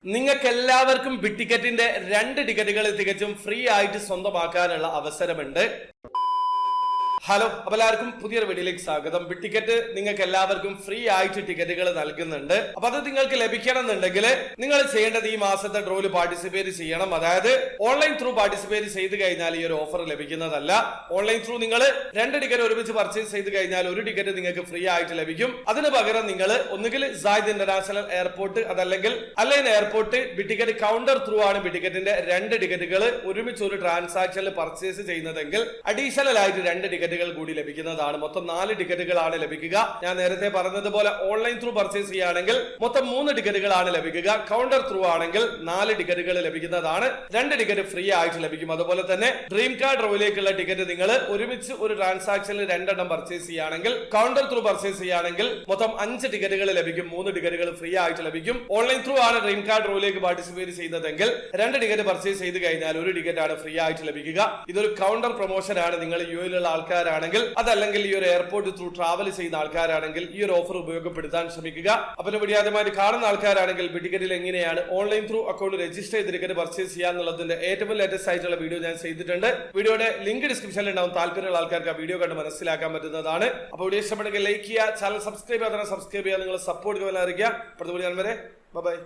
നിങ്ങൾക്ക് എല്ലാവർക്കും ബിഗ് ടിക്കറ്റിന്റെ 2 ടിക്കറ്റുകൾ തികച്ചും ഫ്രീ ആയിട്ട് സ്വന്തമാക്കാനുള്ള അവസരമുണ്ട്. ഹലോ, അപ്പോൾ എല്ലാവർക്കും പുതിയൊരു വീഡിയോയിലേക്ക് സ്വാഗതം. ബിഗ് ടിക്കറ്റ് നിങ്ങൾക്ക് എല്ലാവർക്കും ഫ്രീ ആയിട്ട് ടിക്കറ്റുകൾ നൽകുന്നുണ്ട്. അപ്പൊ അത് നിങ്ങൾക്ക് ലഭിക്കണം എന്നുണ്ടെങ്കിൽ നിങ്ങൾ ചെയ്യേണ്ടത് ഈ മാസത്തെ ഡ്രോയിൽ പാർട്ടിസിപ്പേറ്റ് ചെയ്യണം. അതായത് ഓൺലൈൻ ത്രൂ പാർട്ടിസിപ്പേറ്റ് ചെയ്ത് കഴിഞ്ഞാൽ ഈ ഒരു ഓഫർ ലഭിക്കുന്നതല്ല. ഓൺലൈൻ ത്രൂ നിങ്ങൾ 2 ടിക്കറ്റ് ഒരുമിച്ച് പർച്ചേസ് ചെയ്ത് കഴിഞ്ഞാൽ 1 ടിക്കറ്റ് നിങ്ങൾക്ക് ഫ്രീ ആയിട്ട് ലഭിക്കും. അതിന് പകരം നിങ്ങൾ ഒന്നുകിൽ സായിദ് ഇന്റർനാഷണൽ എയർപോർട്ട് അതല്ലെങ്കിൽ Al Ain airport big ticket counter through ആണ് ബിഗ് ടിക്കറ്റിന്റെ 2 ടിക്കറ്റുകൾ ഒരുമിച്ച് ഒരു ട്രാൻസാക്ഷനിൽ പർച്ചേസ് ചെയ്യുന്നതെങ്കിൽ അഡീഷണൽ ആയിട്ട് 2 ടിക്കറ്റുകൾ കൂടി ലഭിക്കുന്നതാണ്. മൊത്തം 4 ടിക്കറ്റുകളാണ് ലഭിക്കുക. ഞാൻ നേരത്തെ പറഞ്ഞതുപോലെ ഓൺലൈൻ ത്രൂ പർച്ചേസ് ചെയ്യുകയാണെങ്കിൽ മൊത്തം 3 ടിക്കറ്റുകളാണ് ലഭിക്കുക. കൗണ്ടർ ത്രൂ ആണെങ്കിൽ 4 ടിക്കറ്റുകൾ ലഭിക്കുന്നതാണ്. 2 ടിക്കറ്റ് ഫ്രീ ആയിട്ട് ലഭിക്കും. അതുപോലെ തന്നെ ഡ്രീം കാർഡ് റോയിലേക്കുള്ള ടിക്കറ്റ് നിങ്ങൾ ഒരുമിച്ച് ഒരു ട്രാൻസാക്ഷനിൽ 2 എണ്ണം പർച്ചേസ് ചെയ്യുകയാണെങ്കിൽ കൗണ്ടർ ത്രൂ പർച്ചേസ് ചെയ്യുകയാണെങ്കിൽ മൊത്തം 5 ടിക്കറ്റുകൾ ലഭിക്കും. 3 ടിക്കറ്റുകൾ ഫ്രീ ആയിട്ട് ലഭിക്കും. ഓൺലൈൻ ത്രൂ ആണ് ഡ്രീം കാർഡ് റോയിലേക്ക് പാർട്ടിസിപ്പേറ്റ് ചെയ്യുന്നതെങ്കിൽ 2 ടിക്കറ്റ് പർച്ചേസ് ചെയ്ത് കഴിഞ്ഞാൽ 1 ടിക്കറ്റ് ആണ് ഫ്രീ ആയിട്ട് ലഭിക്കുക. ഇതൊരു കൗണ്ടർ പ്രൊമോഷൻ ആണ്. നിങ്ങൾ യുഎയിലുള്ള ആൾക്കാരാണെങ്കിൽ അതല്ലെങ്കിൽ ഈ ഒരു എയർപോർട്ട് ത്രൂ ട്രാവൽ ചെയ്യുന്ന ആൾക്കാരാണെങ്കിൽ ഈ ഒരു ഓഫർ ഉപയോഗപ്പെടുത്താൻ ശ്രമിക്കുക. അപ്പോൾ വീഡിയോ ആദ്യമായിട്ട് കാണുന്ന ആൾക്കാരാണെങ്കിൽ ബിഗ് ടിക്കറ്റിൽ എങ്ങനെയാണ് ഓൺലൈൻ ത്രൂ അക്കൗണ്ട് രജിസ്റ്റർ ചെയ്ത് ടിക്കറ്റ് പർച്ചേസ് ചെയ്യാന്നുള്ളതിന്റെ ഏറ്റവും ലേറ്റസ്റ്റ് ആയിട്ടുള്ള വീഡിയോ ഞാൻ ചെയ്തിട്ടുണ്ട്. വീഡിയോയുടെ ലിങ്ക് ഡിസ്ക്രിപ്ഷനിൽ ഉണ്ടാവും. താല്പര്യമുള്ള ആൾക്കാർക്ക് ആ വീഡിയോ കണ്ട് മനസ്സിലാക്കാൻ പറ്റുന്നതാണ്. അപ്പോൾ വീഡിയോ ഇഷ്ടപ്പെടുമെങ്കിൽ ലൈക്ക് ചെയ്യുക, ചാനൽ സബ്സ്ക്രൈബ് ചെയ്യാൻ സബ്സ്ക്രൈബ് ചെയ്യുക, നിങ്ങൾ സപ്പോർട്ട് ചെയ്യാൻ അറിയിക്കുക. അടുത്ത വീഡിയോ വരെ ബൈ.